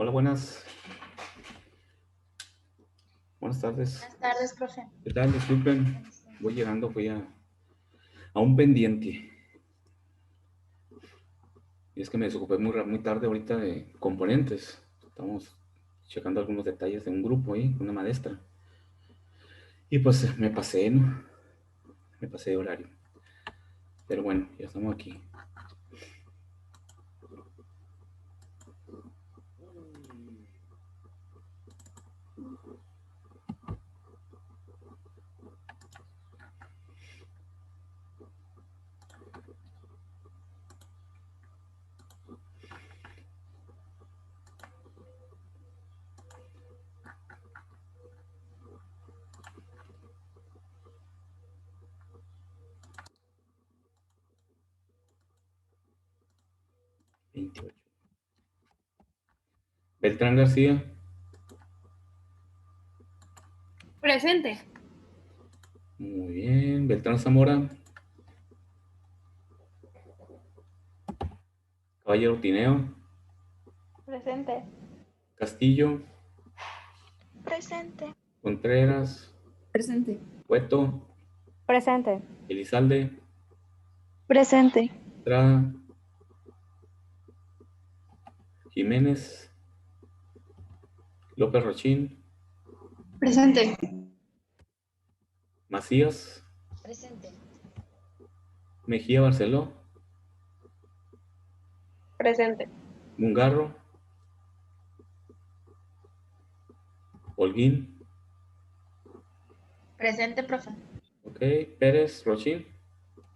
Hola, buenas tardes. Buenas tardes, profe. ¿Qué tal? Disculpen, voy llegando, fui a un pendiente. Y es que me desocupé muy tarde ahorita de componentes. Estamos checando algunos detalles de un grupo ahí, una maestra. Y pues me pasé, ¿no? Me pasé de horario. Pero bueno, ya estamos aquí. Veintiocho. Beltrán García. Presente. Muy bien. Beltrán Zamora. Caballero Tineo. Presente. Castillo. Presente. Contreras. Presente. Cueto. Presente. Elizalde. Presente. Estrada. Jiménez. López Rochín. Presente. Macías. Presente. Mejía Barceló. Presente. Mungarro. Holguín. Presente, profe. Ok. Pérez Rochín.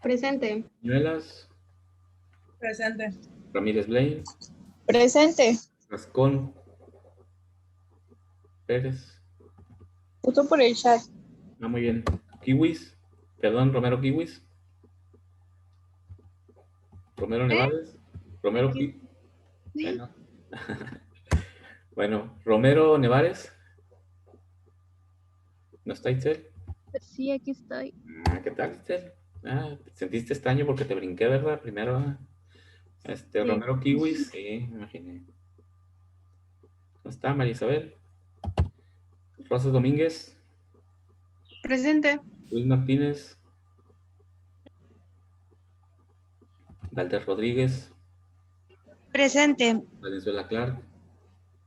Presente. Ñuelas. Presente. Ramírez Blaine. Presente. Rascón. Pérez. Puso por el chat. Ah, muy bien. Kiwis. Perdón, Romero Kiwis. Romero Nevares. Romero Bueno. Bueno, Romero Nevares. ¿No está Itzel? Sí, aquí estoy. Ah, ¿qué tal, Itzel? Ah, sentiste extraño porque te brinqué, ¿verdad? Primero, Sí. Romero Kiwis. Sí, me imaginé. ¿No está María Isabel? Rosas Domínguez. Presente. Luis Martínez. Valder Rodríguez. Presente. Valenzuela Clark.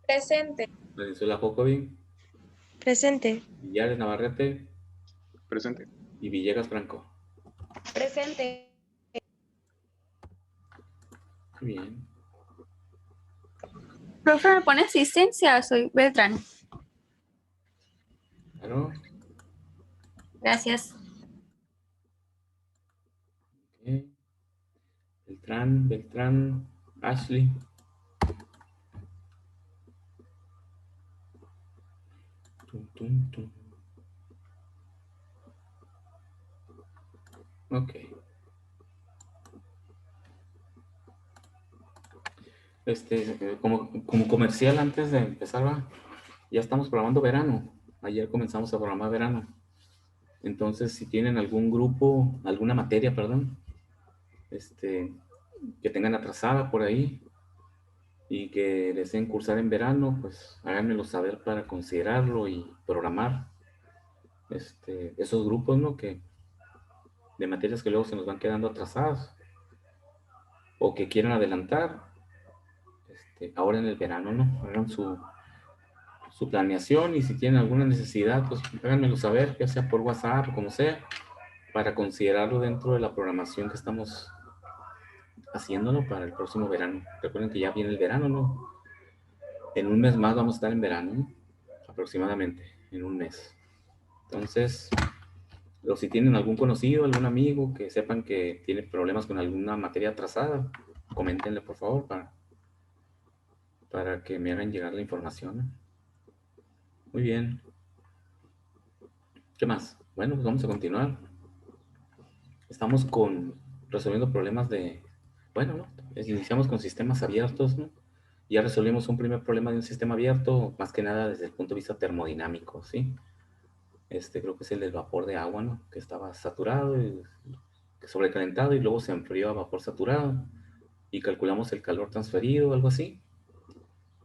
Presente. Valenzuela Jocobi. Presente. Villares Navarrete. Presente. Y Villegas Franco. Presente. Muy bien. Profe, ¿me pone asistencia? Soy Beltrán. Claro. Gracias. Ok. Beltrán. Ashley. Tum, tum, tum. Ok. Como comercial antes de empezar, ya estamos programando verano. Ayer comenzamos a programar verano. Entonces, si tienen algún grupo, alguna materia, perdón, que tengan atrasada por ahí y que deseen cursar en verano, pues háganmelo saber para considerarlo y programar esos grupos, ¿no? De materias que luego se nos van quedando atrasadas o que quieran adelantar ahora en el verano, ¿no? Hagan su planeación y si tienen alguna necesidad, pues háganmelo saber, ya sea por WhatsApp o como sea, para considerarlo dentro de la programación que estamos haciéndolo para el próximo verano. Recuerden que ya viene el verano, ¿no? En un mes más vamos a estar en verano, ¿no? Aproximadamente, en un mes. Entonces, o si tienen algún conocido, algún amigo que sepan que tiene problemas con alguna materia atrasada, coméntenle por favor para que me hagan llegar la información, ¿no? Muy bien. ¿Qué más? Bueno, pues vamos a continuar. Estamos resolviendo problemas bueno, ¿no? Iniciamos con sistemas abiertos, ¿no? Ya resolvimos un primer problema de un sistema abierto, más que nada desde el punto de vista termodinámico, ¿sí? Creo que es el del vapor de agua, ¿no? Que estaba saturado, sobrecalentado y luego se enfrió a vapor saturado y calculamos el calor transferido, algo así.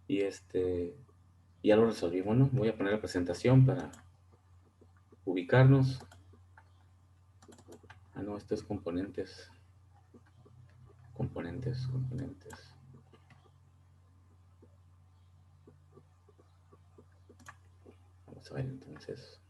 Y ya lo resolví. Bueno, voy a poner la presentación para ubicarnos. Ah, no, esto es componentes. Componentes. Vamos a ver entonces.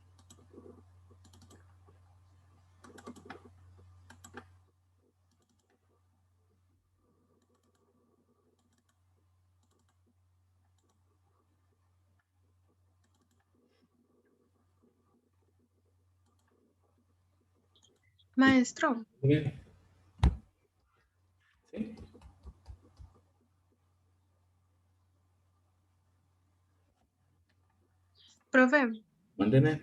Maestro, Muy bien. ¿Sí? profe, Mándeme.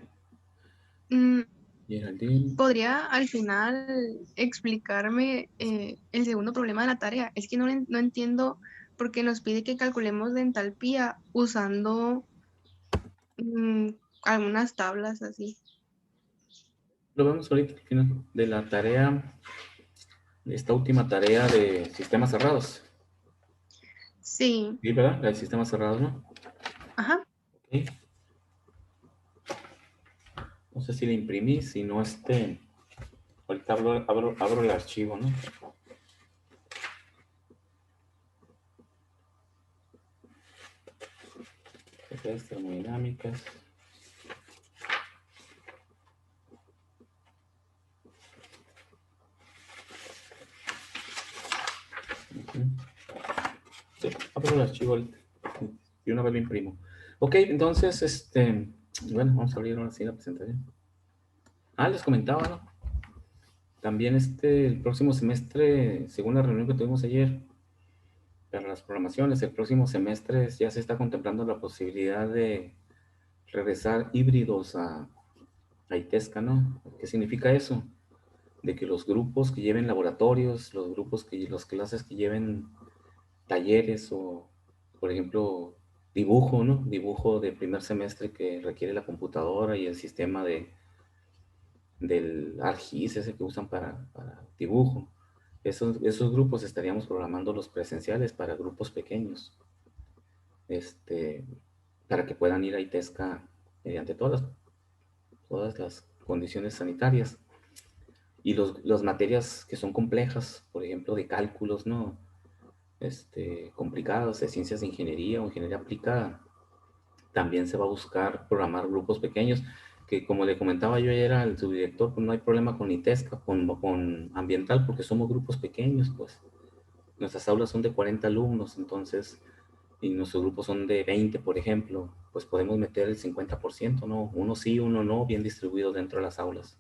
mm, Geraldine. ¿podría al final explicarme el segundo problema de la tarea? Es que no entiendo por qué nos pide que calculemos la entalpía usando mm, algunas tablas así. Lo vemos ahorita al final de la tarea, de esta última tarea de sistemas cerrados. Sí, Sí, ¿verdad? La de sistemas cerrados, ¿no? ajá. Ok. No sé si la imprimí, si no, ahorita abro el archivo, ¿no? Propiedades termodinámicas. Ujú. Sí, abro el archivo ahorita. Y una vez lo imprimo. Ok, entonces, bueno, vamos a abrir ahora sí la presentación. Ah, les comentaba, ¿no? También el próximo semestre, según la reunión que tuvimos ayer, para las programaciones, el próximo semestre ya se está contemplando la posibilidad de regresar híbridos a ITESCA, ¿no? ¿Qué significa eso? De que los grupos que lleven laboratorios, las clases que lleven talleres o, por ejemplo, dibujo, ¿no? Dibujo de primer semestre que requiere la computadora y el sistema del ARGIS, ese que usan para dibujo. Esos grupos estaríamos programando los presenciales para grupos pequeños, este, para que puedan ir a ITESCA mediante todas las condiciones sanitarias. Y las materias que son complejas, por ejemplo, de cálculos, ¿no? Complicadas, de ciencias de ingeniería o ingeniería aplicada, también se va a buscar programar grupos pequeños, que como le comentaba yo ayer al subdirector, pues no hay problema con ITESCA, con ambiental, porque somos grupos pequeños, pues. Nuestras aulas son de 40 alumnos, entonces, y nuestros grupos son de 20, por ejemplo, pues podemos meter el 50%, ¿no? Uno sí, uno no, bien distribuido dentro de las aulas,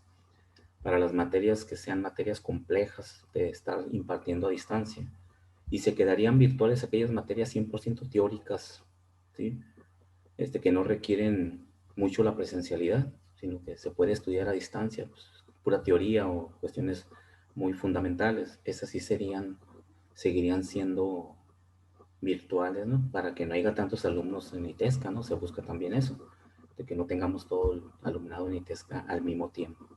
para las materias que sean materias complejas de estar impartiendo a distancia. Y se quedarían virtuales aquellas materias 100% teóricas, ¿sí? Que no requieren mucho la presencialidad, sino que se puede estudiar a distancia, pues, pura teoría o cuestiones muy fundamentales. Esas sí seguirían siendo virtuales, ¿no? Para que no haya tantos alumnos en ITESCA, ¿no? Se busca también eso, de que no tengamos todo el alumnado en ITESCA al mismo tiempo.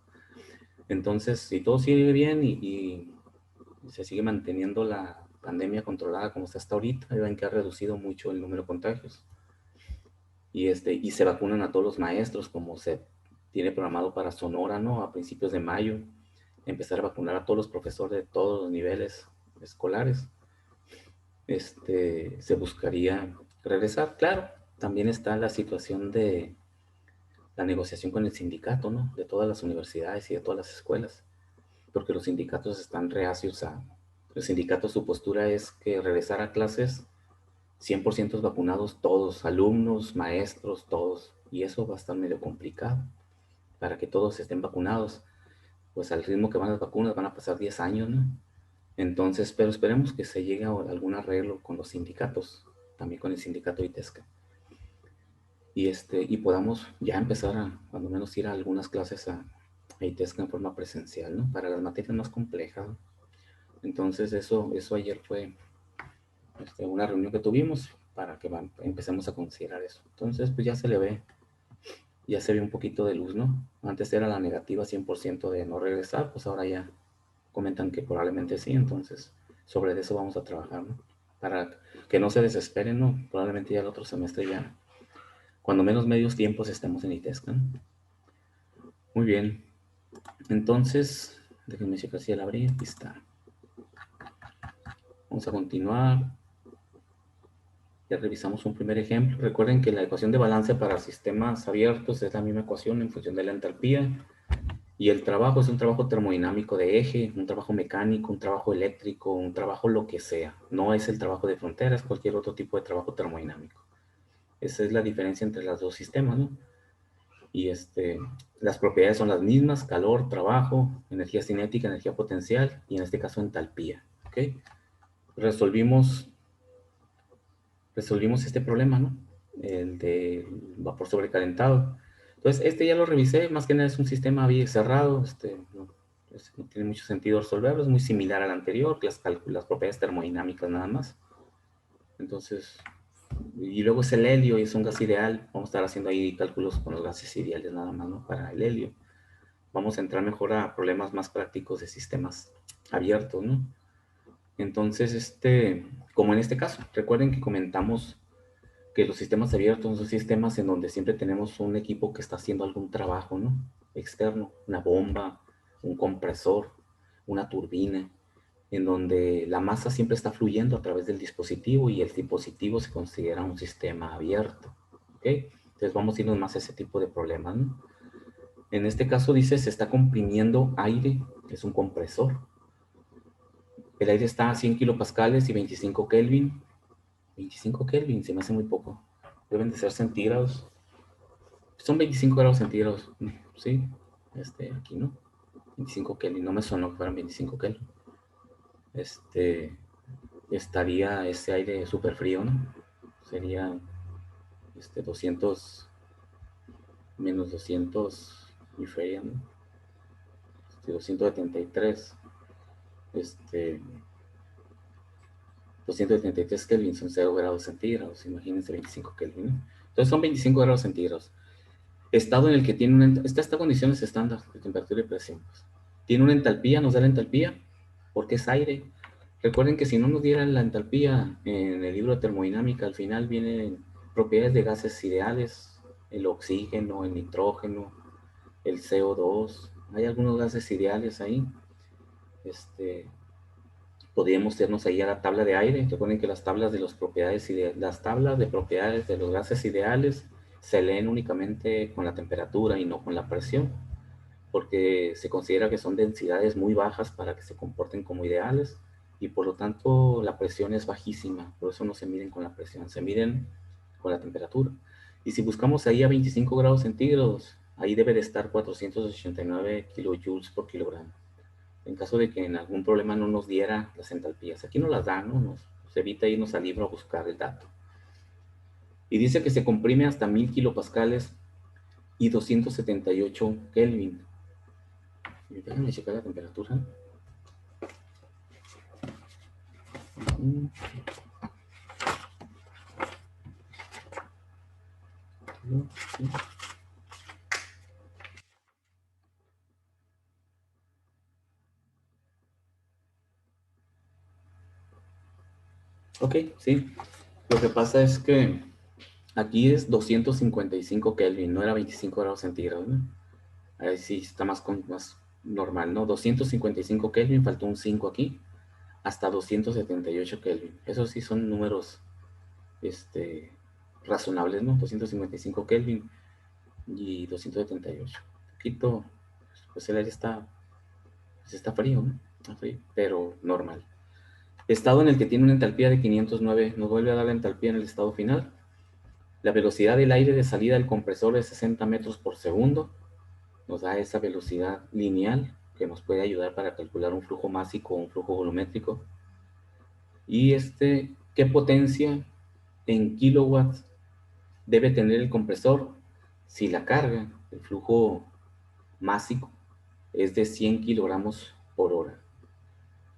Entonces, si todo sigue bien y se sigue manteniendo la pandemia controlada como está hasta ahorita, ven que ha reducido mucho el número de contagios, y se vacunan a todos los maestros como se tiene programado para Sonora, ¿no? A principios de mayo, empezar a vacunar a todos los profesores de todos los niveles escolares. Se buscaría regresar. Claro, también está la situación de la negociación con el sindicato, ¿no? De todas las universidades y de todas las escuelas, porque los sindicatos están reacios el sindicato, su postura es que regresar a clases 100% vacunados todos, alumnos, maestros, todos, y eso va a estar medio complicado para que todos estén vacunados. Pues al ritmo que van las vacunas van a pasar 10 años, ¿no? Entonces, pero esperemos que se llegue a algún arreglo con los sindicatos, también con el sindicato ITESCA, y podamos ya empezar a, cuando menos, ir a algunas clases a ITESCA en forma presencial, ¿no? Para las materias más complejas. Entonces, eso ayer fue una reunión que tuvimos para que empecemos a considerar eso. Entonces, pues ya se ve un poquito de luz, ¿no? Antes era la negativa 100% de no regresar, pues ahora ya comentan que probablemente sí, entonces sobre eso vamos a trabajar, ¿no? para que no se desesperen, ¿no? Probablemente ya el otro semestre ya, cuando menos medios tiempos estemos en ITESCA, ¿no? Muy bien. Entonces, déjenme checar si ya la abrí. Aquí está. Vamos a continuar. Ya revisamos un primer ejemplo. Recuerden que la ecuación de balance para sistemas abiertos es la misma ecuación en función de la entalpía. Y el trabajo es un trabajo termodinámico de eje, un trabajo mecánico, un trabajo eléctrico, un trabajo lo que sea. No es el trabajo de frontera, es cualquier otro tipo de trabajo termodinámico. Esa es la diferencia entre los dos sistemas, ¿no? Y las propiedades son las mismas: calor, trabajo, energía cinética, energía potencial y en este caso entalpía. ¿Ok? Resolvimos este problema, ¿no? El de vapor sobrecalentado. Entonces, ya lo revisé, más que nada es un sistema bien cerrado, no tiene mucho sentido resolverlo, es muy similar al anterior, las propiedades termodinámicas nada más. Entonces, y luego es el helio y es un gas ideal, vamos a estar haciendo ahí cálculos con los gases ideales nada más, ¿no? Para el helio. Vamos a entrar mejor a problemas más prácticos de sistemas abiertos, ¿no? Entonces, como en este caso, recuerden que comentamos que los sistemas abiertos son sistemas en donde siempre tenemos un equipo que está haciendo algún trabajo, ¿no? Externo, una bomba, un compresor, una turbina, en donde la masa siempre está fluyendo a través del dispositivo y el dispositivo se considera un sistema abierto, ¿ok? Entonces vamos a irnos más a ese tipo de problemas, ¿no? En este caso dice, se está comprimiendo aire, que es un compresor. El aire está a 100 kilopascales y 25 Kelvin. 25 Kelvin, se me hace muy poco. Deben de ser centígrados. Son 25 grados centígrados, ¿sí? Aquí, ¿no? 25 Kelvin, no me sonó que fueran 25 Kelvin. Estaría ese aire súper frío, ¿no? Sería 200, menos 200 y feria, ¿no? 273. 273 Kelvin son 0 grados centígrados, imagínense 25 Kelvin, ¿no? Entonces son 25 grados centígrados. Estado en el que tiene estas condiciones estándar de temperatura y presión. Tiene una entalpía, nos da la entalpía, porque es aire. Recuerden que si no nos dieran la entalpía en el libro de termodinámica, al final vienen propiedades de gases ideales, el oxígeno, el nitrógeno, el CO2. Hay algunos gases ideales ahí. Podríamos irnos ahí a la tabla de aire. Recuerden que las tablas de las tablas de propiedades de los gases ideales se leen únicamente con la temperatura y no con la presión, porque se considera que son densidades muy bajas para que se comporten como ideales y por lo tanto la presión es bajísima. Por eso no se miden con la presión, se miden con la temperatura. Y si buscamos ahí a 25 grados centígrados, ahí debe de estar 489 kilojoules por kilogramo. En caso de que en algún problema no nos diera las entalpías. Aquí no las dan, ¿no? Nos evita irnos al libro a buscar el dato. Y dice que se comprime hasta 1000 kilopascales y 278 Kelvin. Déjenme checar la temperatura. Ok, sí. Lo que pasa es que aquí es 255 Kelvin, no era 25 grados centígrados, ¿no? Ahí sí está más normal, ¿no? 255 Kelvin, faltó un 5 aquí, hasta 278 Kelvin. Esos sí son números razonables, ¿no? 255 Kelvin y 278. Un poquito, pues el aire está frío, ¿no? Está frío, pero normal. Estado en el que tiene una entalpía de 509, nos vuelve a dar la entalpía en el estado final. La velocidad del aire de salida del compresor es 60 metros por segundo. Nos da esa velocidad lineal que nos puede ayudar para calcular un flujo másico o un flujo volumétrico. Y ¿qué potencia en kilowatts debe tener el compresor si la carga, el flujo másico, es de 100 kilogramos por hora?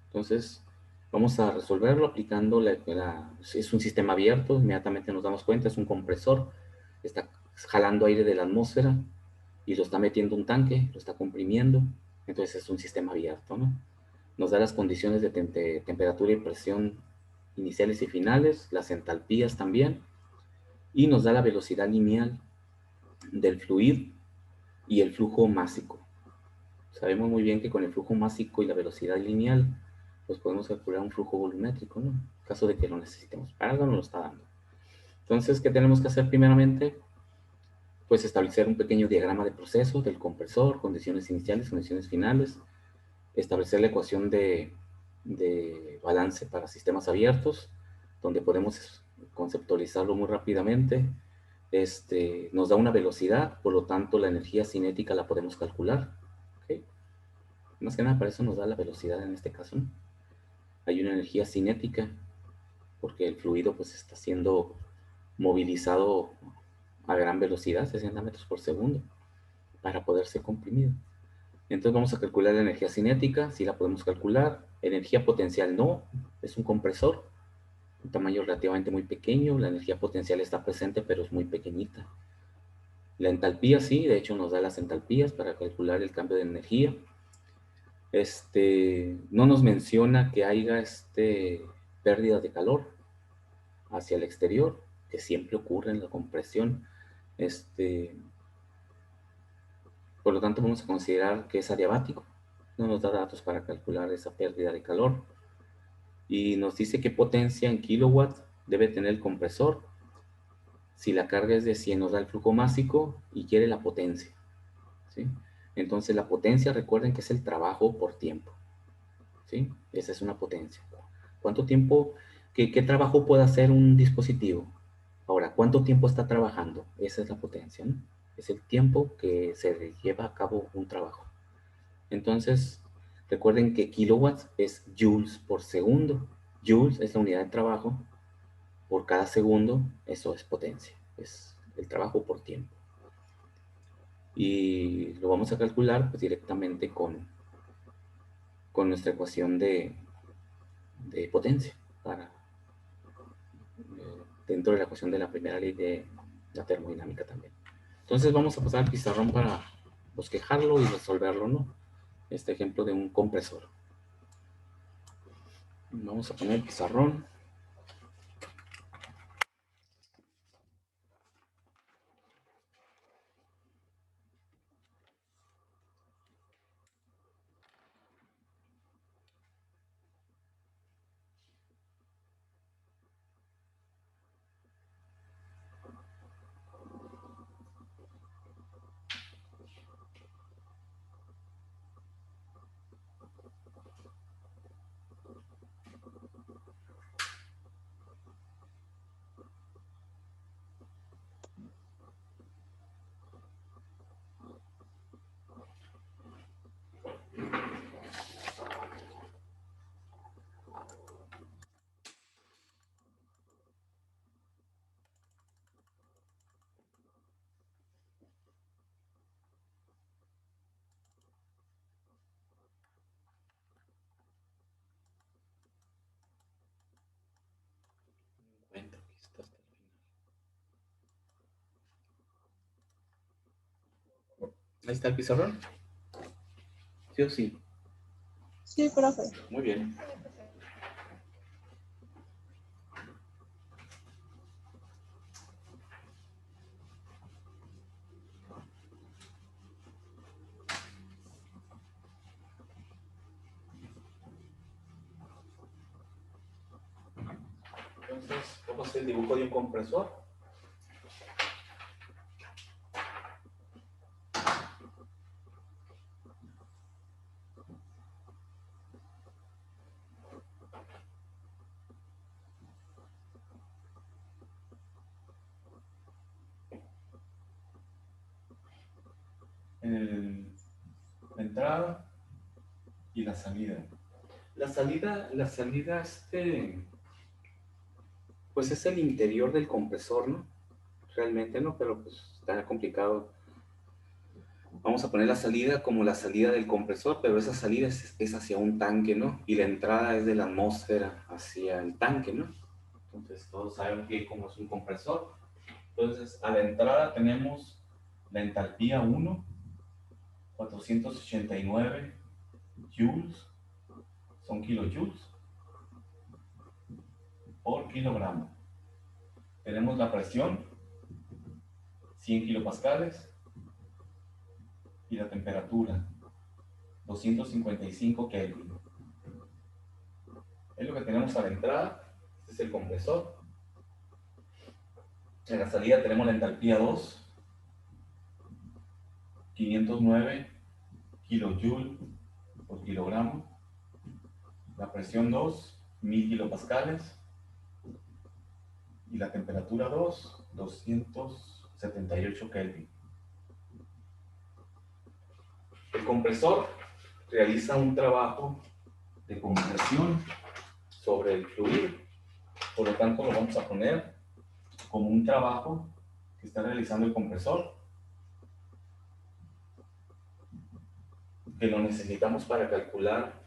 Entonces, vamos a resolverlo aplicando es un sistema abierto, inmediatamente nos damos cuenta, es un compresor, está jalando aire de la atmósfera y lo está metiendo un tanque, lo está comprimiendo, entonces es un sistema abierto, ¿no? Nos da las condiciones de temperatura y presión iniciales y finales, las entalpías también, y nos da la velocidad lineal del fluido y el flujo másico. Sabemos muy bien que con el flujo másico y la velocidad lineal, pues podemos calcular un flujo volumétrico, ¿no? En caso de que lo necesitemos. Para algo nos lo está dando. Entonces, ¿qué tenemos que hacer primeramente? Pues establecer un pequeño diagrama de proceso del compresor, condiciones iniciales, condiciones finales, establecer la ecuación de balance para sistemas abiertos, donde podemos conceptualizarlo muy rápidamente. Nos da una velocidad, por lo tanto la energía cinética la podemos calcular. ¿Okay? Más que nada para eso nos da la velocidad en este caso, ¿no? Hay una energía cinética porque el fluido pues está siendo movilizado a gran velocidad, 60 metros por segundo, para poder ser comprimido. Entonces vamos a calcular la energía cinética, si la podemos calcular. Energía potencial no, es un compresor, un tamaño relativamente muy pequeño. La energía potencial está presente, pero es muy pequeñita. La entalpía sí, de hecho nos da las entalpías para calcular el cambio de energía. No nos menciona que haya pérdida de calor hacia el exterior, que siempre ocurre en la compresión. Por lo tanto, vamos a considerar que es adiabático. No nos da datos para calcular esa pérdida de calor. Y nos dice qué potencia en kilowatts debe tener el compresor. Si la carga es de 100, nos da el flujo másico y quiere la potencia, ¿sí? Entonces, la potencia, recuerden que es el trabajo por tiempo, ¿sí? Esa es una potencia. ¿Cuánto tiempo, qué trabajo puede hacer un dispositivo? Ahora, ¿cuánto tiempo está trabajando? Esa es la potencia, ¿no? Es el tiempo que se lleva a cabo un trabajo. Entonces, recuerden que kilowatts es joules por segundo. Joules es la unidad de trabajo por cada segundo. Eso es potencia. Es el trabajo por tiempo. Y lo vamos a calcular pues, directamente con nuestra ecuación de potencia dentro de la ecuación de la primera ley de la termodinámica también. Entonces vamos a pasar al pizarrón para bosquejarlo y resolverlo, ¿no? Este ejemplo de un compresor. Vamos a poner el pizarrón. Ahí está el pizarrón. ¿Sí o sí? Sí, profe. Muy bien. Entonces, vamos a hacer el dibujo de un compresor. La entrada y la salida. La salida, pues es el interior del compresor, ¿no? Realmente no, pero pues está complicado. Vamos a poner la salida como la salida del compresor, pero esa salida es hacia un tanque, ¿no? Y la entrada es de la atmósfera hacia el tanque, ¿no? Entonces todos saben que como es un compresor. Entonces a la entrada tenemos la entalpía 1, 489 joules, son kilojoules. por kilogramo. Tenemos la presión, 100 kilopascales, y la temperatura, 255 Kelvin. Es lo que tenemos a la entrada. Este es el compresor. En la salida tenemos la entalpía 2, 509 kilojoule por kilogramo. La presión 2, 1000 kilopascales. Y la temperatura 2, 278 Kelvin. El compresor realiza un trabajo de compresión sobre el fluido. Por lo tanto, lo vamos a poner como un trabajo que está realizando el compresor, que lo necesitamos para calcular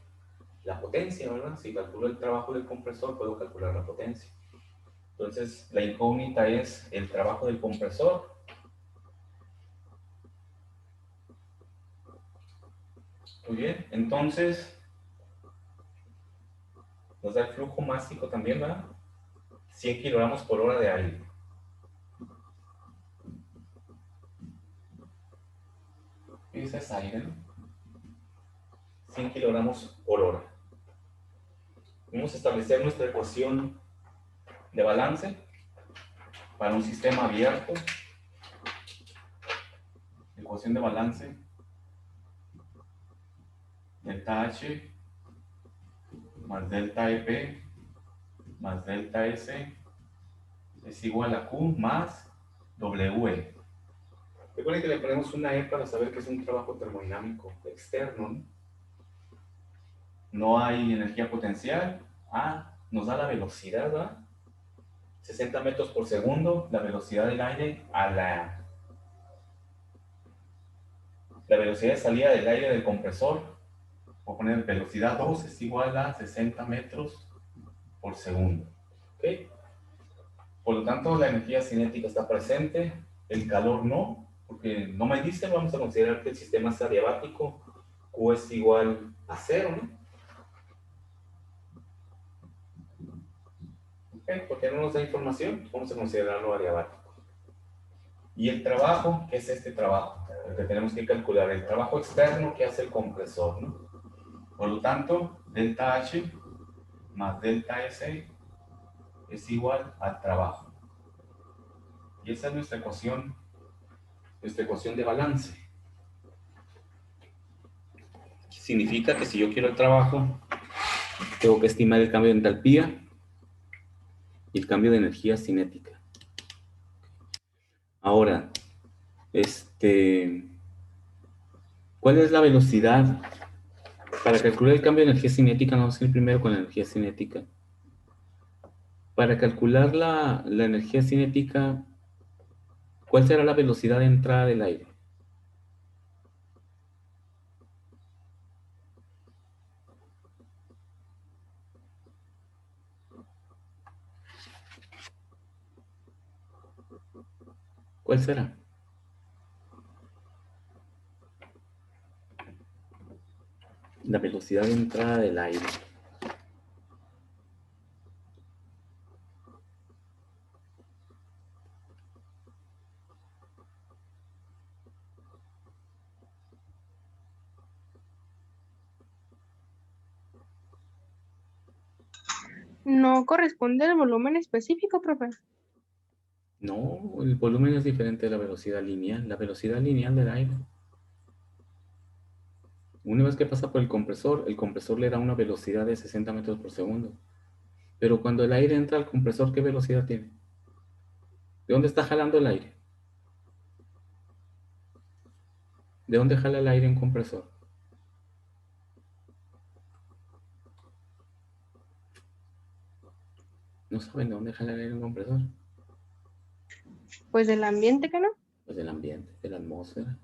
la potencia, ¿verdad? Si calculo el trabajo del compresor, puedo calcular la potencia. Entonces, la incógnita es el trabajo del compresor. Muy bien, entonces nos da el flujo másico también, ¿verdad? 100 kilogramos por hora de aire. Ese es aire, ¿no? 100 kilogramos por hora. Vamos a establecer nuestra ecuación de balance para un sistema abierto. Ecuación de balance. Delta H más delta EP más delta S es igual a Q más WE. Recuerden que le ponemos una E para saber que es un trabajo termodinámico externo, ¿no? No hay energía potencial. Nos da la velocidad, ¿verdad? 60 metros por segundo, la velocidad del aire a la velocidad de salida del aire del compresor. Voy a poner velocidad 2 es igual a 60 metros por segundo. ¿Okay? Por lo tanto, la energía cinética está presente, el calor no, porque no me dice, vamos a considerar que el sistema es adiabático, Q es igual a 0, ¿no? Okay, porque no nos da información, vamos a considerarlo adiabático. Y el trabajo, ¿qué es este trabajo? El que tenemos que calcular, el trabajo externo que hace el compresor, ¿no? Por lo tanto, delta H más delta S es igual al trabajo. Y esa es nuestra ecuación de balance. Significa que si yo quiero el trabajo, tengo que estimar el cambio de entalpía y el cambio de energía cinética. Ahora, ¿cuál es la velocidad? Para calcular el cambio de energía cinética, vamos a ir primero con la energía cinética. Para calcular la energía cinética, ¿cuál será la velocidad de entrada del aire? ¿Cuál será? La velocidad de entrada del aire. No corresponde al volumen específico, profe. No, el volumen es diferente de la velocidad lineal. La velocidad lineal del aire. Una vez que pasa por el compresor le da una velocidad de 60 metros por segundo. Pero cuando el aire entra al compresor, ¿qué velocidad tiene? ¿De dónde está jalando el aire? ¿De dónde jala el aire en un compresor? ¿No saben de dónde jala el aire en un compresor? Pues del ambiente, ¿que no? Pues del ambiente, de la atmósfera.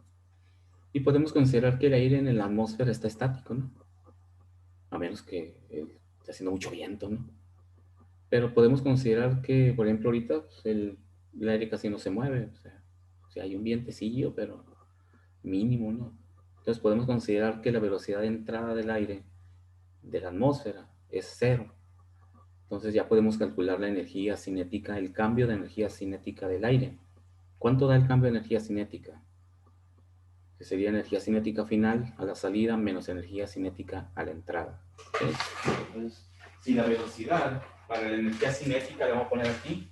Y podemos considerar que el aire en la atmósfera está estático, ¿no? A menos que esté haciendo mucho viento, ¿no? Pero podemos considerar que, por ejemplo, ahorita pues, el aire casi no se mueve. O sea, hay un vientecillo, pero mínimo, ¿no? Entonces podemos considerar que la velocidad de entrada del aire de la atmósfera es 0. Entonces ya podemos calcular la energía cinética, el cambio de energía cinética del aire. ¿Cuánto da el cambio de energía cinética? Que sería energía cinética final a la salida menos energía cinética a la entrada. ¿Okay? Entonces, si la velocidad para la energía cinética, le vamos a poner aquí,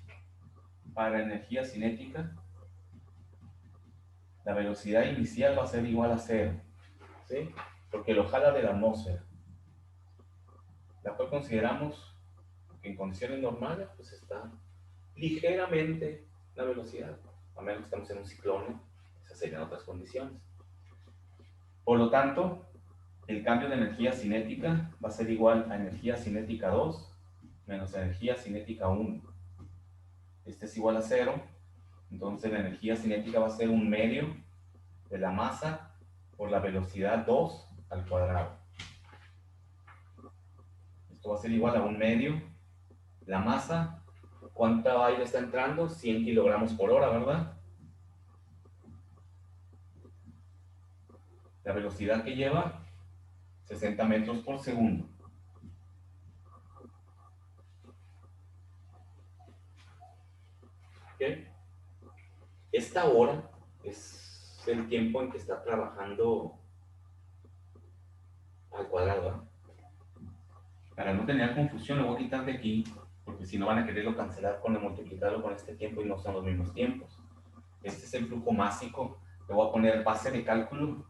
para energía cinética, la velocidad inicial va a ser igual a 0, ¿sí? Porque lo jala de la atmósfera. La cual consideramos que en condiciones normales pues está ligeramente la velocidad, a menos que estamos en un ciclón, esas serían otras condiciones. Por lo tanto, el cambio de energía cinética va a ser igual a energía cinética 2 menos energía cinética 1. Este es igual a 0, entonces la energía cinética va a ser un medio de la masa por la velocidad 2 al cuadrado. Esto va a ser igual a un medio. La masa, ¿cuánta aire está entrando? 100 kilogramos por hora, ¿verdad? La velocidad que lleva, 60 metros por segundo. ¿Okay? Esta hora es el tiempo en que está trabajando al cuadrado, ¿verdad? Para no tener confusión, lo voy a quitar de aquí, porque si no van a quererlo cancelar con multiplicarlo con este tiempo y no son los mismos tiempos. Este es el flujo másico. Le voy a poner base de cálculo,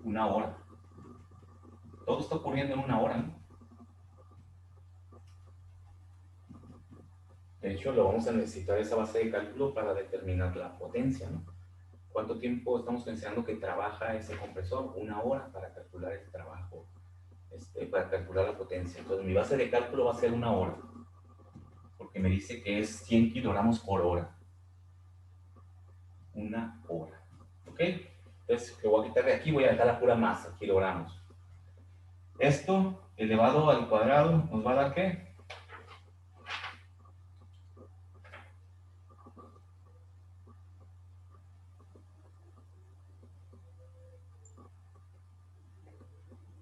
1 hora. Todo está ocurriendo en 1 hora, ¿no? De hecho, lo vamos a necesitar esa base de cálculo para determinar la potencia, ¿no? ¿Cuánto tiempo estamos pensando que trabaja ese compresor? 1 hora para calcular el trabajo, para calcular la potencia. Entonces, mi base de cálculo va a ser 1 hora, porque me dice que es 100 kilogramos por hora. 1 hora. ¿Ok? Entonces, lo voy a quitar de aquí, voy a dejar la pura masa, kilogramos. Esto, elevado al cuadrado, ¿nos va a dar qué?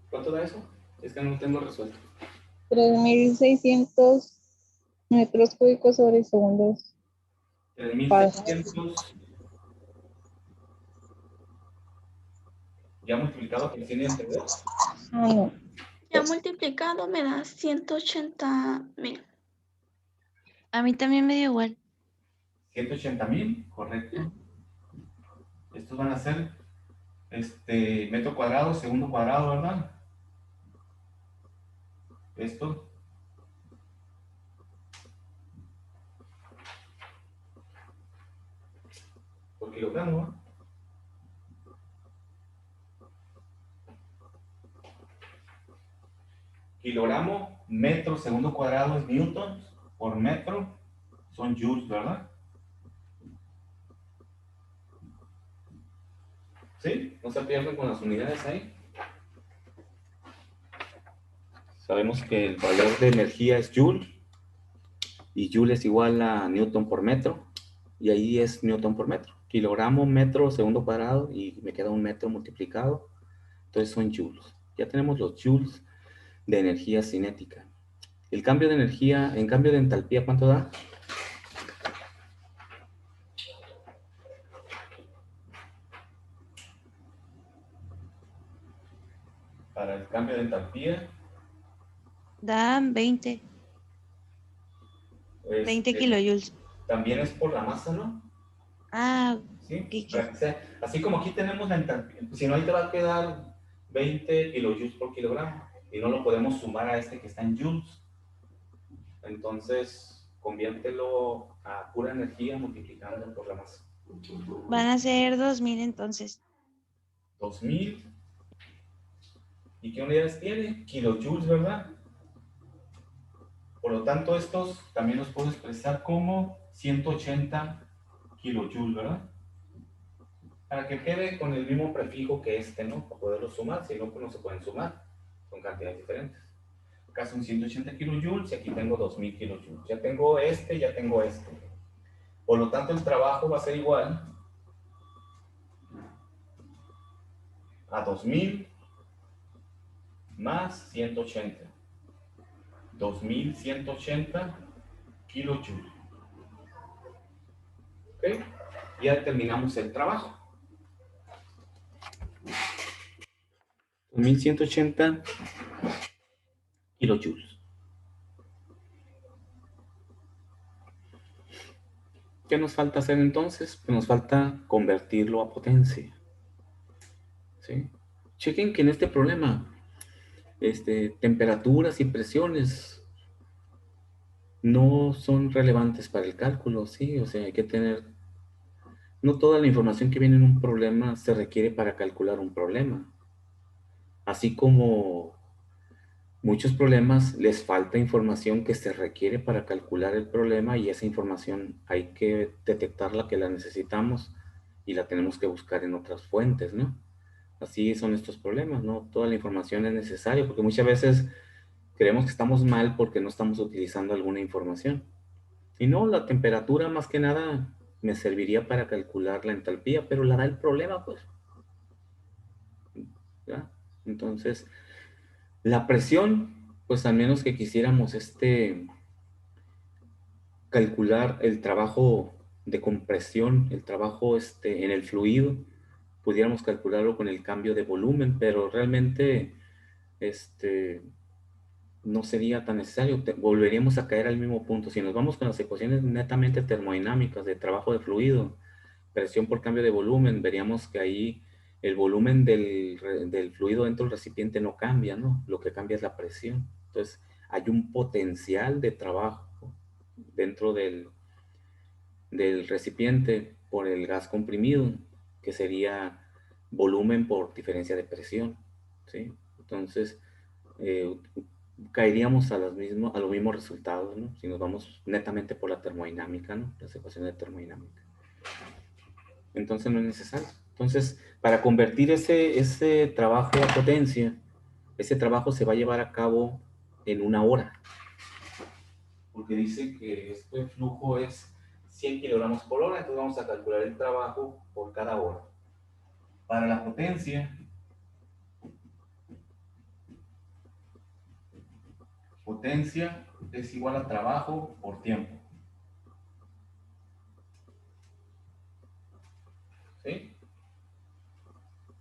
¿Cuánto da eso? Es que no lo tengo resuelto. 3.600 metros cúbicos sobre segundos. 3.600 ya multiplicado por 100 entender. Ah, no. Ya multiplicado me da 180.000. A mí también me dio igual. 180.000, correcto. Estos van a ser metro cuadrado, segundo cuadrado, ¿verdad? Esto. Por kilogramo, ¿no? Kilogramo, metro, segundo cuadrado es newtons por metro, son joules, ¿verdad? ¿Sí? ¿No se pierden con las unidades ahí? Sabemos que el valor de energía es joule, y joule es igual a newton por metro, y ahí es newton por metro. Kilogramo, metro, segundo cuadrado, y me queda un metro multiplicado, entonces son joules. Ya tenemos los joules de energía cinética. El cambio de energía, en cambio de entalpía, ¿cuánto da? Para el cambio de entalpía. Dan 20 kilojoules. También es por la masa, ¿no? Ah, ¿Sí? ok. Para que sea, así como aquí tenemos la entalpía, si no ahí te va a quedar 20 kilojoules por kilogramo y no lo podemos sumar a este que está en joules. Entonces, conviértelo a pura energía multiplicando por la masa. Van a ser 2000 entonces. 2000. ¿Y qué unidades tiene? Kilojoules, ¿verdad? Por lo tanto, estos también los puedo expresar como 180 kilojoules, ¿verdad? Para que quede con el mismo prefijo que ¿no? Para poderlo sumar, si no, pues no se pueden sumar. Son cantidades diferentes. Acá son 180 kilojoules y aquí tengo 2000 kilojoules. Ya tengo ya tengo este. Por lo tanto, el trabajo va a ser igual a 2000 más 180. 2180 kilojoules. ¿Ok? Ya determinamos el trabajo. 2180 kilojoules. ¿Qué nos falta hacer entonces? Pues nos falta convertirlo a potencia. ¿Sí? Chequen que en este problema, temperaturas y presiones no son relevantes para el cálculo, ¿sí? O sea, hay que tener... No toda la información que viene en un problema se requiere para calcular un problema. Así como muchos problemas les falta información que se requiere para calcular el problema y esa información hay que detectarla que la necesitamos y la tenemos que buscar en otras fuentes, ¿no? Así son estos problemas, ¿no? Toda la información es necesaria porque muchas veces creemos que estamos mal porque no estamos utilizando alguna información. Y no, la temperatura más que nada me serviría para calcular la entalpía, pero la da el problema, pues. ¿Ya? Entonces, la presión, pues al menos que quisiéramos calcular el trabajo de compresión, el trabajo en el fluido, pudiéramos calcularlo con el cambio de volumen, pero realmente no sería tan necesario, volveríamos a caer al mismo punto. Si nos vamos con las ecuaciones netamente termodinámicas de trabajo de fluido, presión por cambio de volumen, veríamos que ahí el volumen del fluido dentro del recipiente no cambia, ¿no? Lo que cambia es la presión. Entonces, hay un potencial de trabajo dentro del recipiente por el gas comprimido, que sería volumen por diferencia de presión, ¿sí? Entonces, eh, caeríamos a los mismos resultados, ¿no? Si nos vamos netamente por la termodinámica, ¿no? Las ecuaciones de termodinámica. Entonces no es necesario. Entonces, para convertir ese trabajo a potencia, ese trabajo se va a llevar a cabo en 1 hora. Porque dice que este flujo es 100 kilogramos por hora, entonces vamos a calcular el trabajo por cada hora. Para la potencia es igual a trabajo por tiempo. ¿Sí?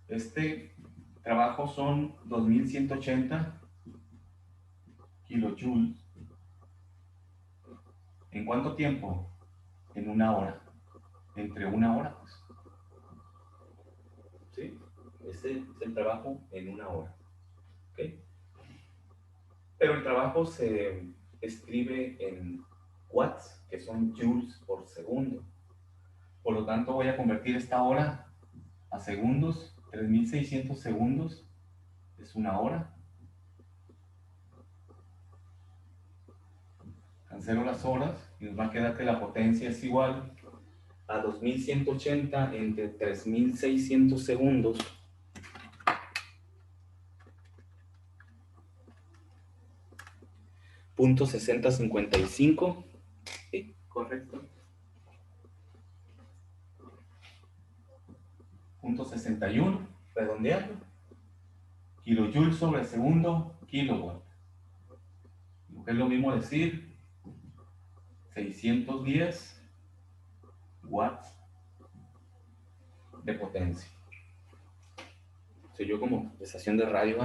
Este trabajo son 2180 kilojoules. ¿En cuánto tiempo? En 1 hora. Entre 1 hora, pues. ¿Sí? Ese es el trabajo en 1 hora. ¿Ok? Pero el trabajo se escribe en watts, que son joules por segundo. Por lo tanto, voy a convertir esta hora a segundos. 3600 segundos es 1 hora. Cancelo las horas y nos va a quedar que la potencia es igual a 2180 entre 3600 segundos .6055. Sí, correcto. .61, redondeando. Kilojoules sobre segundo, kilowatt. Lo que es lo mismo decir 610 watts de potencia. Soy yo como estación de radio,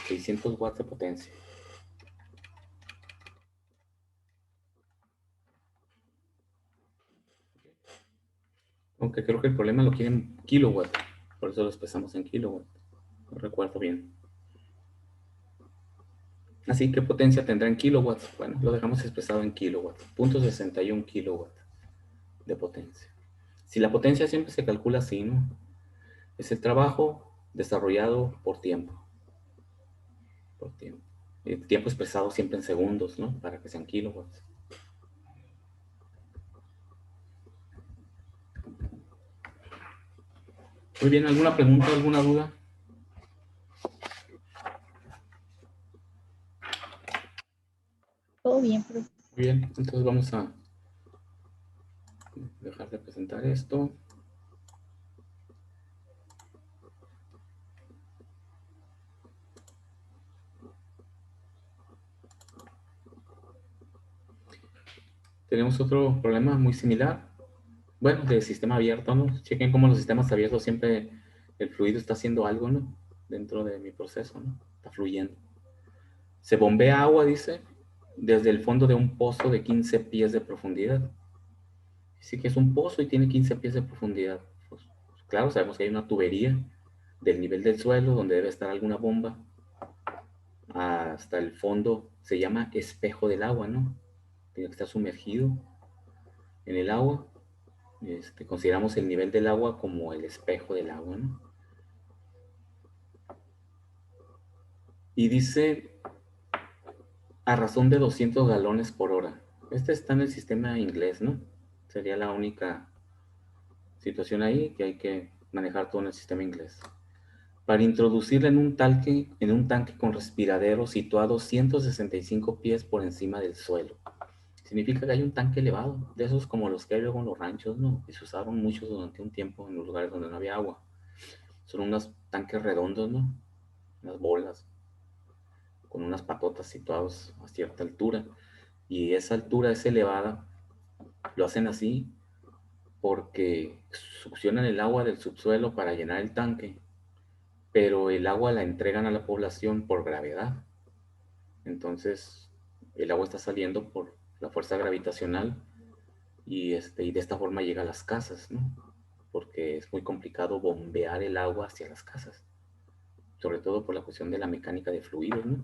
600 watts de potencia. Aunque creo que el problema lo quieren en kilowatt, por eso lo expresamos en kilowatt. No recuerdo bien. Así que potencia tendrá en kilowatts. Bueno, lo dejamos expresado en kilowatts. 61 kilowatts de potencia. Si la potencia siempre se calcula así, ¿no? Es el trabajo desarrollado por tiempo. Por tiempo. El tiempo expresado siempre en segundos, ¿no? Para que sean kilowatts. Muy bien, ¿alguna pregunta, alguna duda? Todo bien, profe. Muy bien, entonces vamos a dejar de presentar esto. Tenemos otro problema muy similar. Bueno, de sistema abierto, ¿no? Chequen cómo los sistemas abiertos siempre el fluido está haciendo algo, ¿no? Dentro de mi proceso, ¿no? Está fluyendo. Se bombea agua, dice, desde el fondo de un pozo de 15 pies de profundidad. Dice que es un pozo y tiene 15 pies de profundidad. Pues, claro, sabemos que hay una tubería del nivel del suelo donde debe estar alguna bomba hasta el fondo. Se llama espejo del agua, ¿no? Tiene que estar sumergido en el agua. Consideramos el nivel del agua como el espejo del agua, ¿no? Y dice a razón de 200 galones por hora. Este está en el sistema inglés, ¿no? Sería la única situación ahí que hay que manejar todo en el sistema inglés. Para introducirla en un tanque con respiradero situado 165 pies por encima del suelo. Significa que hay un tanque elevado, de esos como los que hay luego en los ranchos, ¿no? Que se usaron muchos durante un tiempo en los lugares donde no había agua. Son unos tanques redondos, ¿no? Unas bolas con unas patotas situados a cierta altura. Y esa altura es elevada. Lo hacen así porque succionan el agua del subsuelo para llenar el tanque, pero el agua la entregan a la población por gravedad. Entonces, el agua está saliendo por la fuerza gravitacional y de esta forma llega a las casas, ¿no? Porque es muy complicado bombear el agua hacia las casas, sobre todo por la cuestión de la mecánica de fluidos, ¿no?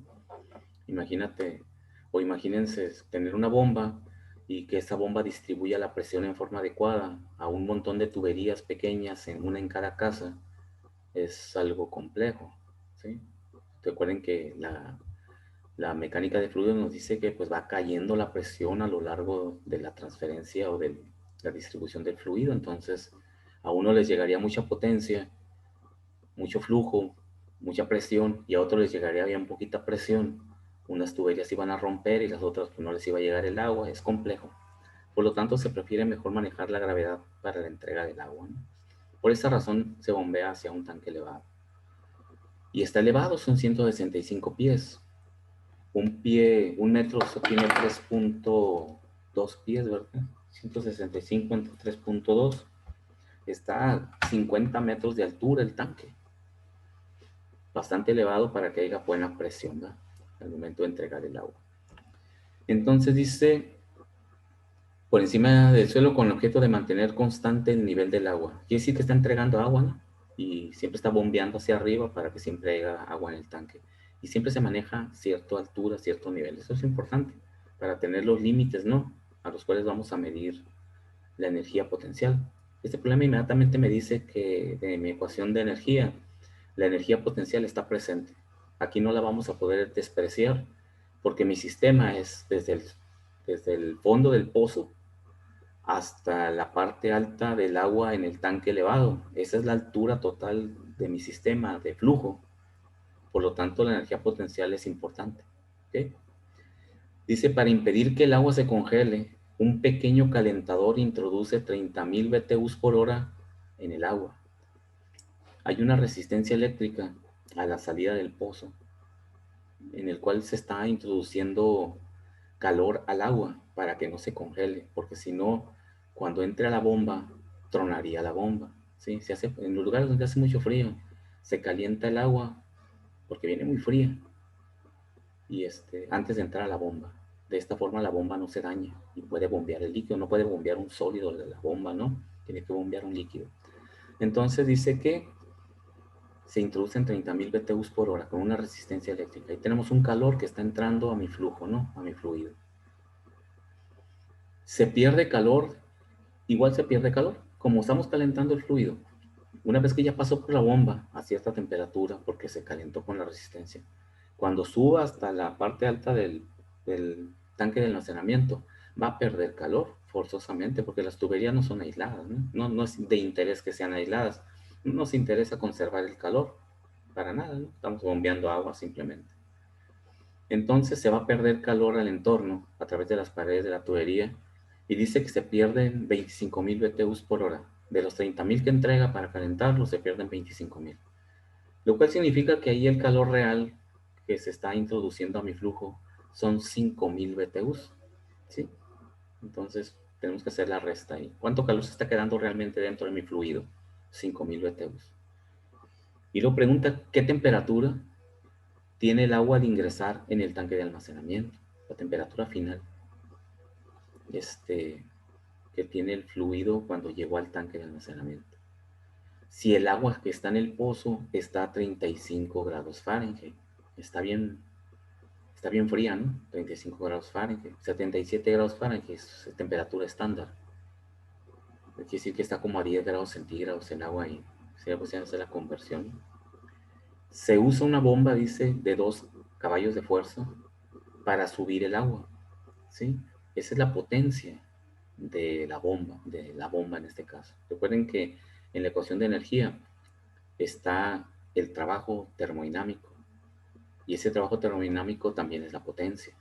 Imagínate, o imagínense tener una bomba y que esa bomba distribuya la presión en forma adecuada a un montón de tuberías pequeñas, una en cada casa. Es algo complejo, ¿sí? Recuerden que la mecánica de fluidos nos dice que pues va cayendo la presión a lo largo de la transferencia o de la distribución del fluido. Entonces a uno les llegaría mucha potencia, mucho flujo, mucha presión, y a otros les llegaría bien poquita presión. Unas tuberías iban a romper y las otras pues no les iba a llegar el agua. Es complejo. Por lo tanto se prefiere mejor manejar la gravedad para la entrega del agua, ¿no? Por esa razón se bombea hacia un tanque elevado. Y está elevado, son 165 pies. Un metro tiene 3.2 pies, ¿verdad? 165 entre 3.2. Está a 50 metros de altura el tanque. Bastante elevado para que haya buena presión, ¿verdad? Al momento de entregar el agua. Entonces dice, por encima del suelo con el objeto de mantener constante el nivel del agua. Quiere decir que está entregando agua, ¿no? Y siempre está bombeando hacia arriba para que siempre haya agua en el tanque. Y siempre se maneja cierta altura, cierto nivel. Eso es importante para tener los límites, ¿no? A los cuales vamos a medir la energía potencial. Este problema inmediatamente me dice que de mi ecuación de energía, la energía potencial está presente. Aquí no la vamos a poder despreciar porque mi sistema es desde el fondo del pozo hasta la parte alta del agua en el tanque elevado. Esa es la altura total de mi sistema de flujo. Por lo tanto, la energía potencial es importante. ¿Okay? Dice, para impedir que el agua se congele, un pequeño calentador introduce 30.000 BTUs por hora en el agua. Hay una resistencia eléctrica a la salida del pozo, en el cual se está introduciendo calor al agua para que no se congele, porque si no, cuando entre a la bomba, tronaría la bomba. ¿Sí? En los lugares donde hace mucho frío, se calienta el agua porque viene muy fría y antes de entrar a la bomba. De esta forma la bomba no se daña y puede bombear el líquido. No puede bombear un sólido de la bomba, ¿no? Tiene que bombear un líquido. Entonces dice que se introducen 30.000 BTUs por hora con una resistencia eléctrica. Y tenemos un calor que está entrando a mi flujo, ¿no? A mi fluido. Se pierde calor, igual se pierde calor, como estamos calentando el fluido. Una vez que ya pasó por la bomba a cierta temperatura, porque se calentó con la resistencia, cuando suba hasta la parte alta del tanque de almacenamiento, va a perder calor forzosamente, porque las tuberías no son aisladas, ¿no? No es de interés que sean aisladas. No nos interesa conservar el calor, para nada, ¿no? Estamos bombeando agua simplemente. Entonces se va a perder calor al entorno a través de las paredes de la tubería, y dice que se pierden 25.000 BTUs por hora. De los 30.000 que entrega para calentarlo, se pierden 25.000. Lo cual significa que ahí el calor real que se está introduciendo a mi flujo son 5.000 BTUs. ¿Sí? Entonces, tenemos que hacer la resta ahí. ¿Cuánto calor se está quedando realmente dentro de mi fluido? 5000 BTUs. Y luego pregunta, ¿qué temperatura tiene el agua al ingresar en el tanque de almacenamiento? La temperatura final que tiene el fluido cuando llegó al tanque de almacenamiento. Si el agua que está en el pozo está a 35 grados Fahrenheit, está bien fría, ¿no? 35 grados Fahrenheit. 77 grados Fahrenheit es temperatura estándar. Quiere decir que está como a 10 grados centígrados el agua y se puede hacer la conversión. Se usa una bomba, dice, de 2 caballos de fuerza para subir el agua, ¿sí? Esa es la potencia de la bomba en este caso. Recuerden que en la ecuación de energía está el trabajo termodinámico y ese trabajo termodinámico también es la potencia.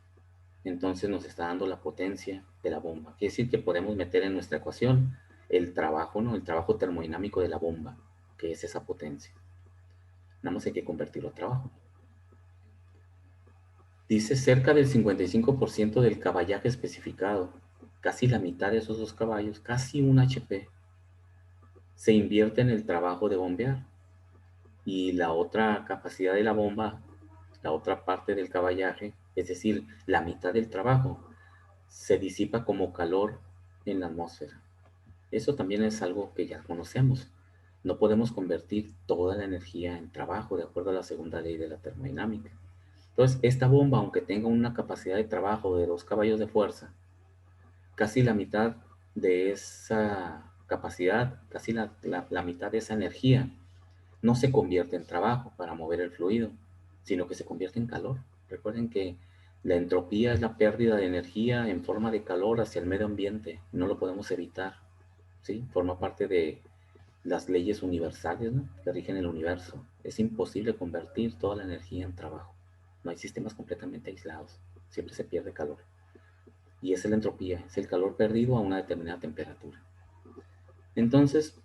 Entonces nos está dando la potencia de la bomba. Quiere decir que podemos meter en nuestra ecuación el trabajo, ¿no? El trabajo termodinámico de la bomba, que es esa potencia. Nada más hay que convertirlo a trabajo. Dice cerca del 55% del caballaje especificado, casi la mitad de esos 2 caballos, casi un HP, se invierte en el trabajo de bombear. Y la otra capacidad de la bomba, la otra parte del caballaje, es decir, la mitad del trabajo, se disipa como calor en la atmósfera. Eso también es algo que ya conocemos. No podemos convertir toda la energía en trabajo de acuerdo a la segunda ley de la termodinámica. Entonces, esta bomba, aunque tenga una capacidad de trabajo de 2 caballos de fuerza, casi la mitad de esa capacidad, casi la mitad de esa energía, no se convierte en trabajo para mover el fluido, sino que se convierte en calor. Recuerden que la entropía es la pérdida de energía en forma de calor hacia el medio ambiente. No lo podemos evitar, ¿sí? Forma parte de las leyes universales, ¿no?, que rigen el universo. Es imposible convertir toda la energía en trabajo. No hay sistemas completamente aislados. Siempre se pierde calor. Y esa es la entropía, es el calor perdido a una determinada temperatura. Entonces,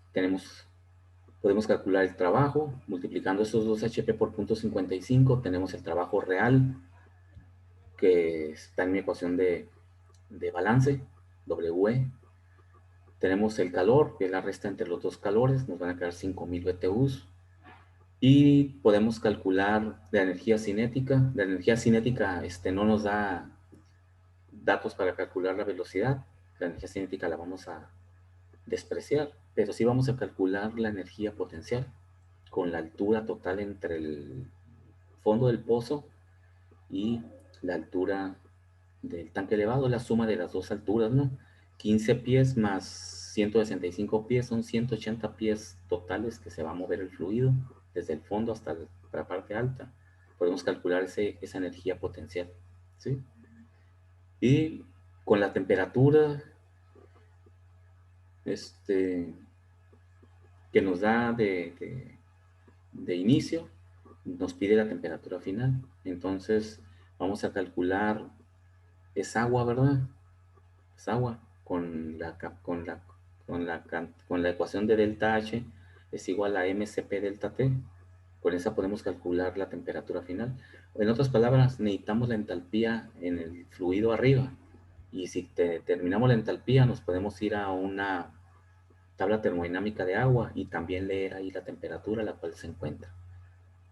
podemos calcular el trabajo, multiplicando esos 2 HP por 0.55, tenemos el trabajo real, que está en mi ecuación de balance, W. Tenemos el calor, que es la resta entre los 2 calores, nos van a quedar 5000 BTUs. Y podemos calcular la energía cinética. La energía cinética no nos da datos para calcular la velocidad. La energía cinética la vamos a despreciar, pero sí vamos a calcular la energía potencial con la altura total entre el fondo del pozo y la altura del tanque elevado, la suma de las 2 alturas, ¿no? 15 pies más 165 pies son 180 pies totales que se va a mover el fluido desde el fondo hasta la parte alta. Podemos calcular esa energía potencial, ¿sí? Y con la temperatura que nos da de inicio, nos pide la temperatura final. Entonces vamos a calcular, es agua, ¿verdad? Es agua con la ecuación de delta H es igual a MCP delta T. Con esa podemos calcular la temperatura final. En otras palabras, necesitamos la entalpía en el fluido arriba. Y si determinamos la entalpía, nos podemos ir a una tabla termodinámica de agua y también leer ahí la temperatura a la cual se encuentra.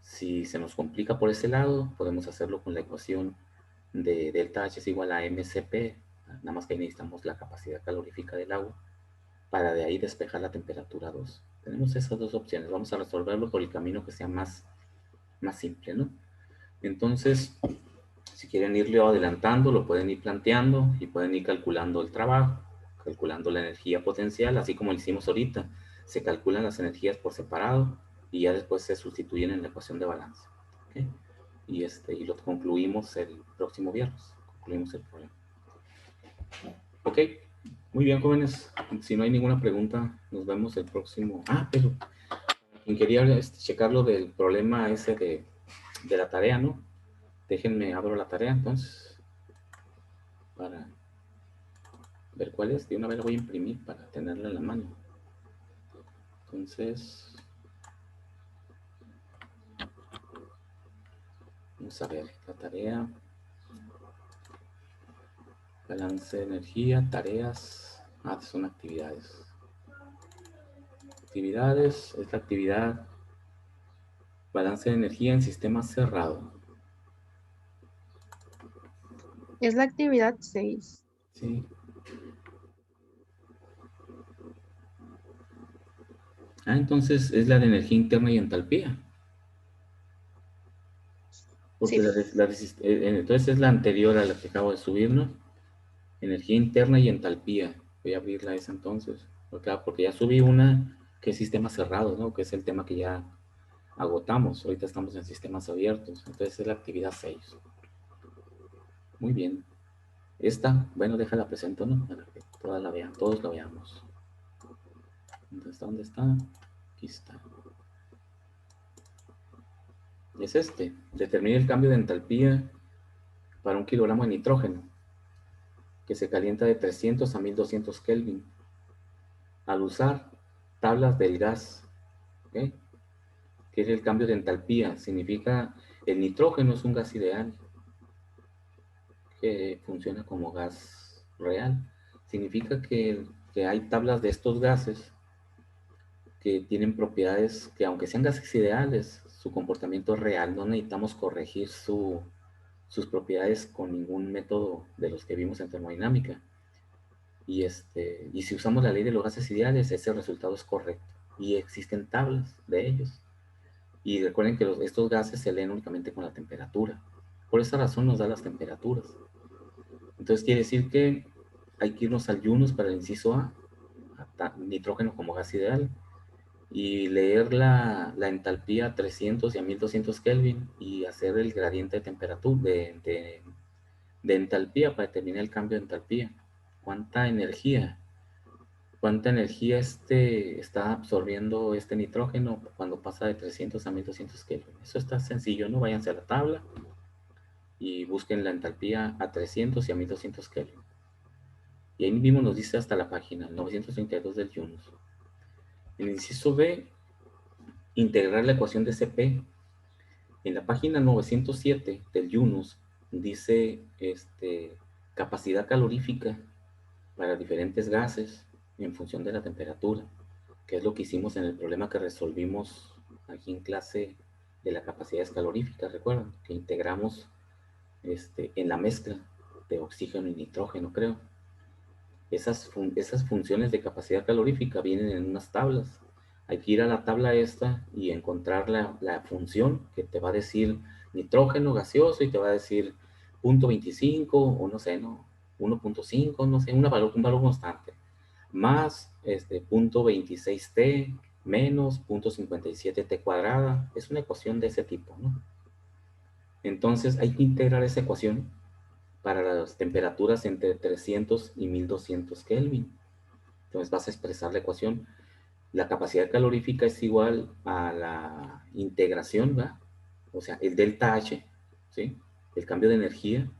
Si se nos complica por ese lado, podemos hacerlo con la ecuación de delta H es igual a MCP, nada más que ahí necesitamos la capacidad calorífica del agua, para de ahí despejar la temperatura 2. Tenemos esas 2 opciones, vamos a resolverlo por el camino que sea más simple, ¿no? Entonces, si quieren irlo adelantando, lo pueden ir planteando y pueden ir calculando el trabajo, calculando la energía potencial, así como lo hicimos ahorita. Se calculan las energías por separado y ya después se sustituyen en la ecuación de balance. ¿Okay? Y lo concluimos el próximo viernes. Concluimos el problema. Ok, muy bien, jóvenes. Si no hay ninguna pregunta, nos vemos el próximo. Pero quien quería checar lo del problema ese de la tarea, ¿no? Déjenme, abro la tarea entonces para ver cuál es. De una vez la voy a imprimir para tenerla en la mano. Entonces, vamos a ver la tarea. Balance de energía, tareas. Son actividades. Actividades es la actividad balance de energía en sistema cerrado. Es la actividad 6. Sí. Entonces es la de energía interna y entalpía. Porque Sí. entonces es la anterior a la que acabo de subir, ¿no? Energía interna y entalpía. Voy a abrirla esa entonces. Porque ya subí una que es sistema cerrado, ¿no? Que es el tema que ya agotamos. Ahorita estamos en sistemas abiertos. Entonces es la actividad 6. Muy bien. Esta, bueno, déjala presento, ¿no? Para que todos la veamos. ¿Dónde está? Aquí está. Es este. Determine el cambio de entalpía para 1 kilogramo de nitrógeno, que se calienta de 300 a 1200 Kelvin, al usar tablas del gas. ¿Okay? ¿Qué es el cambio de entalpía? Significa, el nitrógeno es un gas ideal, que funciona como gas real. Significa que hay tablas de estos gases que tienen propiedades que, aunque sean gases ideales, su comportamiento es real. No necesitamos corregir sus propiedades con ningún método de los que vimos en termodinámica. Y si usamos la ley de los gases ideales, ese resultado es correcto. Y existen tablas de ellos. Y recuerden que estos gases se leen únicamente con la temperatura. Por esa razón nos da las temperaturas. Entonces quiere decir que hay que irnos al Yunus para el inciso A, nitrógeno como gas ideal, y leer la entalpía a 300 y a 1200 Kelvin y hacer el gradiente de temperatura, de entalpía para determinar el cambio de entalpía. ¿Cuánta energía está absorbiendo este nitrógeno cuando pasa de 300 a 1200 Kelvin? Eso está sencillo, ¿no? Váyanse a la tabla y busquen la entalpía a 300 y a 1200 Kelvin. Y ahí mismo nos dice hasta la página 932 del Yunus. En el inciso B, integrar la ecuación de Cp. En la página 907 del Yunus dice capacidad calorífica para diferentes gases en función de la temperatura, que es lo que hicimos en el problema que resolvimos aquí en clase de la capacidad calorífica. Recuerdan que integramos en la mezcla de oxígeno y nitrógeno, creo. Esas funciones de capacidad calorífica vienen en unas tablas. Hay que ir a la tabla esta y encontrar la función que te va a decir nitrógeno gaseoso y te va a decir 0.25 o no sé, ¿no? 1.5, no sé, un valor constante. Más 0.26t menos 0.57t cuadrada. Es una ecuación de ese tipo, ¿no? Entonces hay que integrar esa ecuación para las temperaturas entre 300 y 1200 Kelvin. Entonces vas a expresar la ecuación. La capacidad calorífica es igual a la integración, ¿verdad? O sea, el delta H, ¿sí? El cambio de energía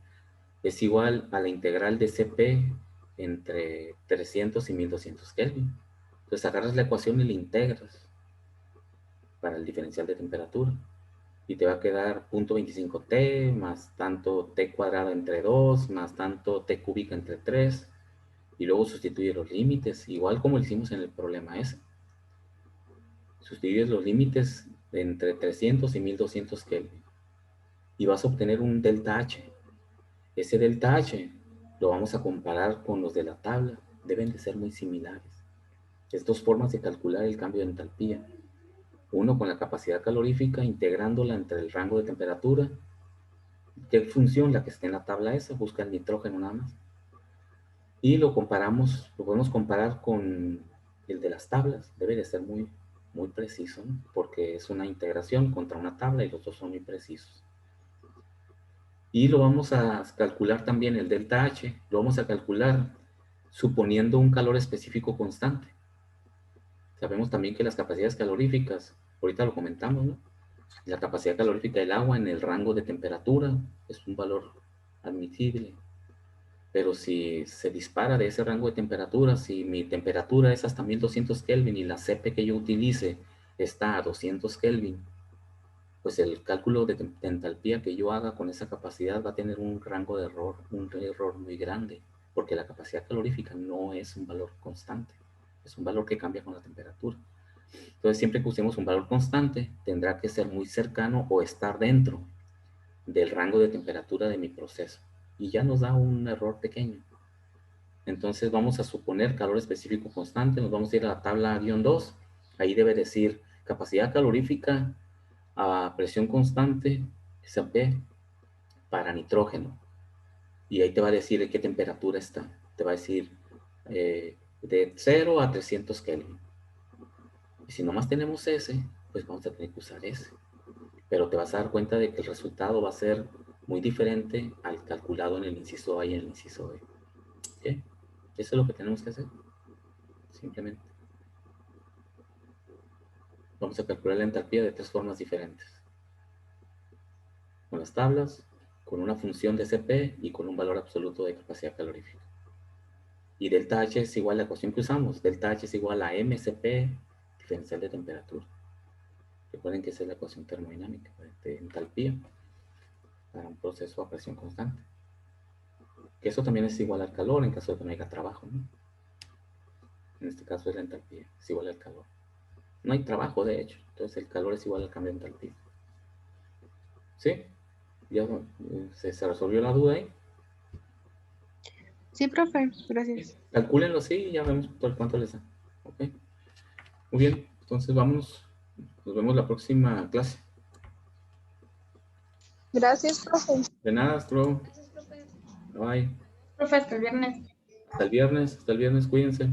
es igual a la integral de Cp entre 300 y 1200 Kelvin. Entonces agarras la ecuación y la integras para el diferencial de temperatura. Y te va a quedar 0.25t más tanto t cuadrado entre 2 más tanto t cúbica entre 3, y luego sustituye los límites, igual como lo hicimos en el problema ese. Sustituyes los límites entre 300 y 1200 Kelvin y vas a obtener un delta H. Ese delta H lo vamos a comparar con los de la tabla, deben de ser muy similares. Es dos formas de calcular el cambio de entalpía. Uno con la capacidad calorífica, integrándola entre el rango de temperatura. ¿Qué función? La que está en la tabla esa, busca el nitrógeno nada más. Y lo podemos comparar con el de las tablas. Debe de ser muy, muy preciso, ¿no? Porque es una integración contra una tabla y los dos son muy precisos. Y lo vamos a calcular también, el delta H, lo vamos a calcular suponiendo un calor específico constante. Sabemos también que las capacidades caloríficas, ahorita lo comentamos, ¿no? La capacidad calorífica del agua en el rango de temperatura es un valor admisible. Pero si se dispara de ese rango de temperatura, si mi temperatura es hasta 1200 Kelvin y la Cp que yo utilice está a 200 Kelvin, pues el cálculo de entalpía que yo haga con esa capacidad va a tener un rango de error, un error muy grande. porque la capacidad calorífica no es un valor constante, es un valor que cambia con la temperatura. Entonces, siempre que usemos un valor constante, tendrá que ser muy cercano o estar dentro del rango de temperatura de mi proceso. Y ya nos da un error pequeño. Entonces, vamos a suponer calor específico constante. Nos vamos a ir a la tabla -2. Ahí debe decir capacidad calorífica a presión constante, SAP, para nitrógeno. Y ahí te va a decir de qué temperatura está. Te va a decir de 0 a 300 Kelvin. Y si nomás tenemos ese, pues vamos a tener que usar ese. Pero te vas a dar cuenta de que el resultado va a ser muy diferente al calculado en el inciso A y en el inciso B. ¿Ok? Eso es lo que tenemos que hacer. Simplemente. Vamos a calcular la entalpía de 3 formas diferentes. Con las tablas, con una función de CP y con un valor absoluto de capacidad calorífica. Y delta H es igual a la ecuación que usamos. Delta H es igual a MCP diferencial de temperatura. Recuerden que esa es la ecuación termodinámica de entalpía para un proceso a presión constante. Que eso también es igual al calor en caso de que no haya trabajo, ¿no? En este caso es la entalpía, es igual al calor. No hay trabajo, de hecho. Entonces el calor es igual al cambio de entalpía. ¿Sí? ¿Ya se resolvió la duda ahí? Sí, profe, gracias. Calcúlenlo así y ya vemos por cuánto les da. ¿Ok? Muy bien, entonces vámonos. Nos vemos la próxima clase. Gracias, profe. De nada, hasta luego. Bye. Profe, hasta el viernes. Hasta el viernes, cuídense.